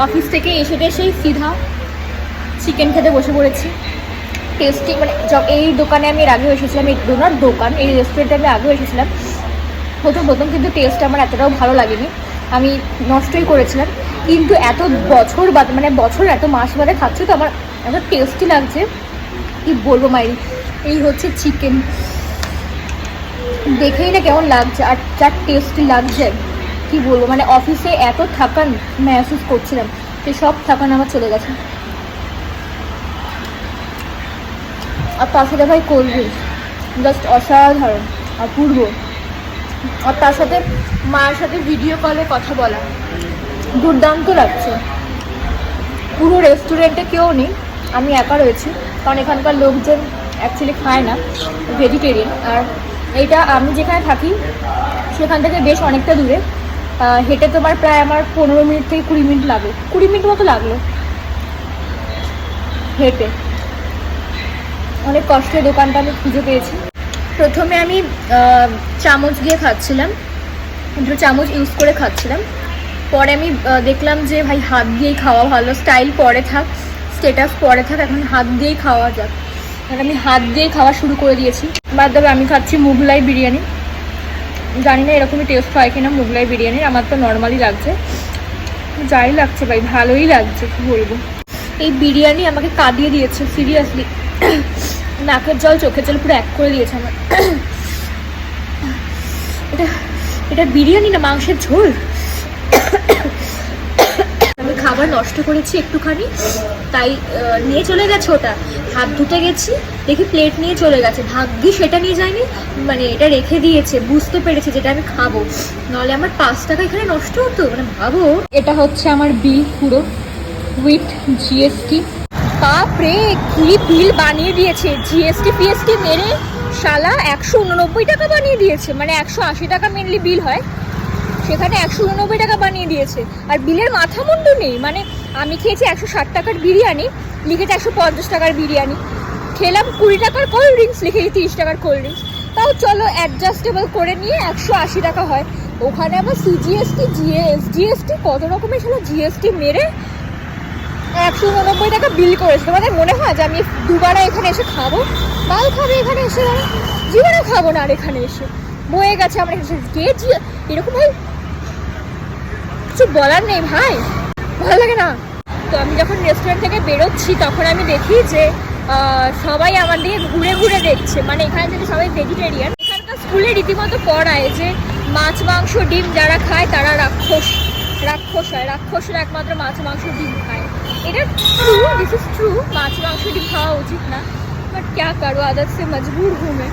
Office থেকে এসে সেই সিধা চিকেন খেতে বসে পড়েছি। টেস্টি মানে এই দোকানে আমি এর আগেও এসেছিলাম, এই ডোনার দোকান, এই রেস্টুরেন্টে আমি আগেও এসেছিলাম প্রথম কিন্তু টেস্ট আমার এতটাও ভালো লাগেনি, আমি নষ্টই করেছিলাম। কিন্তু এত বছর বাদ মানে বছর এত মাস বাদে খাচ্ছি তো আমার এত টেস্টি লাগছে কি বলবো মাইরি। এই হচ্ছে চিকেন, দেখেই না কেমন লাগছে আর যা টেস্টি লাগছে কি বলবো। মানে অফিসে এত থাকান মেহসুস করছিলাম, সেই সব থাকান আমার চলে গেছে। আর তার সাথে ভাই কোল্ড ড্রিঙ্কস জাস্ট অসাধারণ অপূর্ব। আর তার সাথে মায়ের সাথে ভিডিও কলে কথা বলা দুর্দান্ত লাগছে। পুরো রেস্টুরেন্টে কেউ নেই, আমি একা রয়েছি, কারণ এখানকার লোকজন অ্যাকচুয়ালি খায় না, ভেজিটেরিয়ান। আর এইটা আমি যেখানে থাকি সেখান থেকে বেশ অনেকটা দূরে, হেঁটে তোমার প্রায় আমার 15 মিনিট থেকে 20 মিনিট লাগে, 20 মিনিট মতো লাগলো হেঁটে। অনেক কষ্টে দোকানটা আমি খুঁজে পেয়েছি। প্রথমে আমি চামচ দিয়ে খাচ্ছিলাম, দুটো চামচ ইউজ করে খাচ্ছিলাম। পরে আমি দেখলাম যে ভাই হাত দিয়েই খাওয়া ভালো, স্টাইল পরে থাক, স্টেটাস পরে থাক, এখন হাত দিয়েই খাওয়া যাক। এখন আমি হাত দিয়েই খাওয়া শুরু করে দিয়েছি। বাদ তবে আমি খাচ্ছি মুঘলাই বিরিয়ানি, জানি না এরকমই টেস্ট হয় কিনা মুঘলাই বিরিয়ানির, আমার তো নর্মালি লাগছে, যাই লাগছে ভাই ভালোই লাগছে কি বলবো। এই বিরিয়ানি আমাকে কাঁদিয়ে দিয়েছে সিরিয়াসলি, নাকের জল চোখের জল পুরো এক করে দিয়েছে আমার। এটা বিরিয়ানি না মাংসের ঝোল। আমি খাবার নষ্ট করেছি একটুখানি, তাই নিয়ে চলে গেছে ওটা, হাত ধুতে গেছি দেখি প্লেট নিয়ে চলে গেছে, ভাগ্যি সেটা নিয়ে যায়নি, মানে এটা রেখে দিয়েছে, বুঝতে পেরেছে যেটা আমি খাবো, নাহলে আমার 5 টাকা এখানে নষ্ট হতো। মানে ভাবো, এটা হচ্ছে আমার বিল পুরো উইথ জিএসটি। বাপরে কি বিল বানিয়ে দিয়েছে, জিএসটি পিএসটি মেরে শালা 189 টাকা বানিয়ে দিয়েছে। মানে 180 টাকা মেনলি বিল হয়, সেখানে 189 টাকা বানিয়ে দিয়েছে। আর বিলের মাথা মুন্ডু নেই, মানে আমি খেয়েছি 160 টাকার বিরিয়ানি, লিখেছে 150 টাকার বিরিয়ানি, খেলাম 20 টাকার কোল্ড ড্রিঙ্কস, লিখেছি 30 টাকার কোল্ড ড্রিঙ্কস, তাও চলো অ্যাডজাস্টেবল করে নিয়ে 180 টাকা হয়। ওখানে আবার সিজিএসটি জিএসটি কত রকমের ছিল, জিএসটি মেরে 189 টাকা বিল করেছে। তোমাদের মনে হয় যে আমি দুবারা এখানে এসে খাবো? মাল খাবে এখানে এসে, জীবনেও খাবো না আর এখানে এসে, বয়ে গেছে আমার এরকম ভাই, কিছু বলার নেই ভাই, ভালো লাগে না। তো আমি যখন রেস্টুরেন্ট থেকে বেরোচ্ছি তখন আমি দেখি যে সবাই আমার দিকে ঘুরে ঘুরে দেখছে, মানে এখানে যদি সবাই ভেজিটেরিয়ান। এখানকার স্কুলে রীতিমতো পড়ায় যে মাছ মাংস ডিম যারা খায় তারা রাক্ষস হয়, রাক্ষসরা একমাত্র মাছ মাংস ডিম খায়। এটা ট্রু, দিস ইজ ট্রু, মাছ মাংস ডিম খাওয়া উচিত না, বাট ক্যা করো, আদত সে মজবুর হুঁ मैं।